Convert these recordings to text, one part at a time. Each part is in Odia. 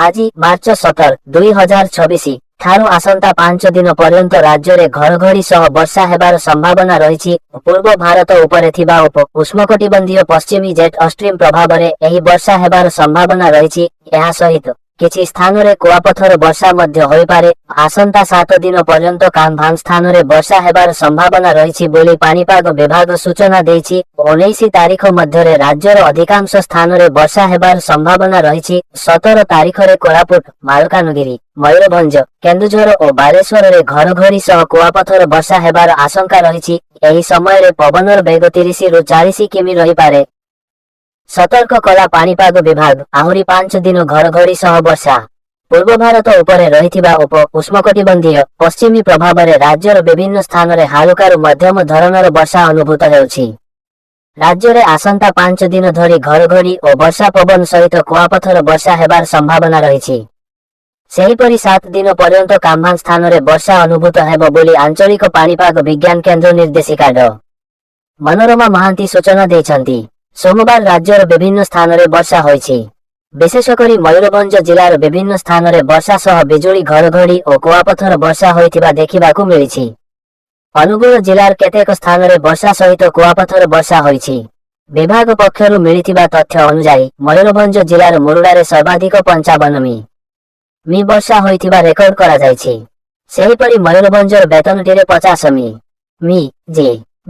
ଆଜି ମାର୍ଚ୍ଚ 17, 2026 ଠାରୁ ଆସନ୍ତା 5 ଦିନ ପର୍ଯ୍ୟନ୍ତ ରାଜ୍ୟରେ ଘଡ଼ଘଡ଼ି ସହ ବର୍ଷା ହେବାର ସମ୍ଭାବନା ରହିଛି। ପୂର୍ବ ଭାରତ ଉପରେ ଥିବା ଉଷ୍ଣକଟିବନ୍ଧୀୟ ପଶ୍ଚିମୀ ଜେଟ୍ ଷ୍ଟ୍ରିମ୍ ପ୍ରଭାବରେ ଏହି ବର୍ଷା ହେବାର ସମ୍ଭାବନା ରହିଛି। ଏହା ସହିତ କିଛି ସ୍ଥାନରେ କୁଆପଥର ବର୍ଷା ମଧ୍ୟ ହୋଇପାରେ। ଆସନ୍ତା 7 ଦିନ ପର୍ଯ୍ୟନ୍ତ କାମ୍ଭାନ୍ ସ୍ଥାନରେ ବର୍ଷା ହେବାର ସମ୍ଭାବନା ରହିଛି ବୋଲି ପାଣିପାଗ ବିଭାଗ ସୂଚନା ଦେଇଛି। 19 ତାରିଖ ମଧ୍ୟରେ ରାଜ୍ୟର ଅଧିକାଂଶ ସ୍ଥାନରେ ବର୍ଷା ହେବାର ସମ୍ଭାବନା ରହିଛି। 17 ତାରିଖରେ କୋରାପୁଟ, ମାଲକାନଗିରି, ମୟୂରଭଞ୍ଜ, କେନ୍ଦୁଝର ଓ ବାଲେଶ୍ୱରରେ ଘଡ଼ଘଡ଼ି ସହ କୁଆପଥର ବର୍ଷା ହେବାର ଆଶଙ୍କା ରହିଛି। ଏହି ସମୟରେ ପବନର ବେଗ 30 ରୁ 40 କିମି ରହିପାରେ। ସତର୍କ କଲା ପାଣିପାଗ ବିଭାଗ। ଆହୁରି 5 ଦିନ ଘଡ଼ଘଡ଼ି ସହ ବର୍ଷା। ପୂର୍ବ ଭାରତ ଉପରେ ରହିଥିବା ଉଷ୍ଣକଟିବନ୍ଧୀୟ ପଶ୍ଚିମୀ ପ୍ରଭାବରେ ରାଜ୍ୟର ବିଭିନ୍ନ ସ୍ଥାନରେ ହାଲୁକାରୁ ମଧ୍ୟମ ଧରଣର ବର୍ଷା ଅନୁଭୂତ ହେଉଛି। ରାଜ୍ୟରେ ଆସନ୍ତା 5 ଦିନ ଧରି ଘଡ଼ଘଡ଼ି ଓ ବର୍ଷା ପବନ ସହିତ କୁଆପଥର ବର୍ଷା ହେବାର ସମ୍ଭାବନା ରହିଛି। ସେହିପରି 7 ଦିନ ପର୍ଯ୍ୟନ୍ତ କାମ୍ଭାନ୍ ସ୍ଥାନରେ ବର୍ଷା ଅନୁଭୂତ ହେବ ବୋଲି ଆଞ୍ଚଳିକ ପାଣିପାଗ ବିଜ୍ଞାନ କେନ୍ଦ୍ର ନିର୍ଦ୍ଦେଶିକା ଡ ମନୋରମା ମହାନ୍ତି ସୂଚନା ଦେଇଛନ୍ତି। ସୋମବାର ରାଜ୍ୟର ବିଭିନ୍ନ ସ୍ଥାନରେ ବର୍ଷା ହୋଇଛି। ବିଶେଷକରି ମୟୂରଭଞ୍ଜ ଜିଲ୍ଲାର ବିଭିନ୍ନ ସ୍ଥାନରେ ବର୍ଷା ସହ ବିଜୁଳି ଘଡ଼ଘଡ଼ି ଓ କୁଆପଥର ବର୍ଷା ହୋଇଥିବା ଦେଖିବାକୁ ମିଳିଛି। ଅନୁଗୁଳ ଜିଲ୍ଲାର କେତେକ ସ୍ଥାନରେ ବର୍ଷା ସହିତ କୁଆପଥର ବର୍ଷା ହୋଇଛି। ବିଭାଗ ପକ୍ଷରୁ ମିଳିଥିବା ତଥ୍ୟ ଅନୁଯାୟୀ ମୟୂରଭଞ୍ଜ ଜିଲ୍ଲାର ମୁରୁଡ଼ାରେ ସର୍ବାଧିକ 55 ମି ବର୍ଷା ହୋଇଥିବା ରେକର୍ଡ କରାଯାଇଛି। ସେହିପରି ମୟୂରଭଞ୍ଜର ବେତନଟିରେ 50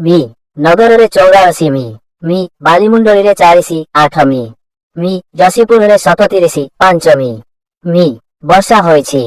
ମି, ନଗରରେ 84 ମି, ବାଲିମୁଣ୍ଡଳିରେ 48 ମି, ଯଶୀପୁରରେ 37.5 ମି ବର୍ଷା ହୋଇଛି।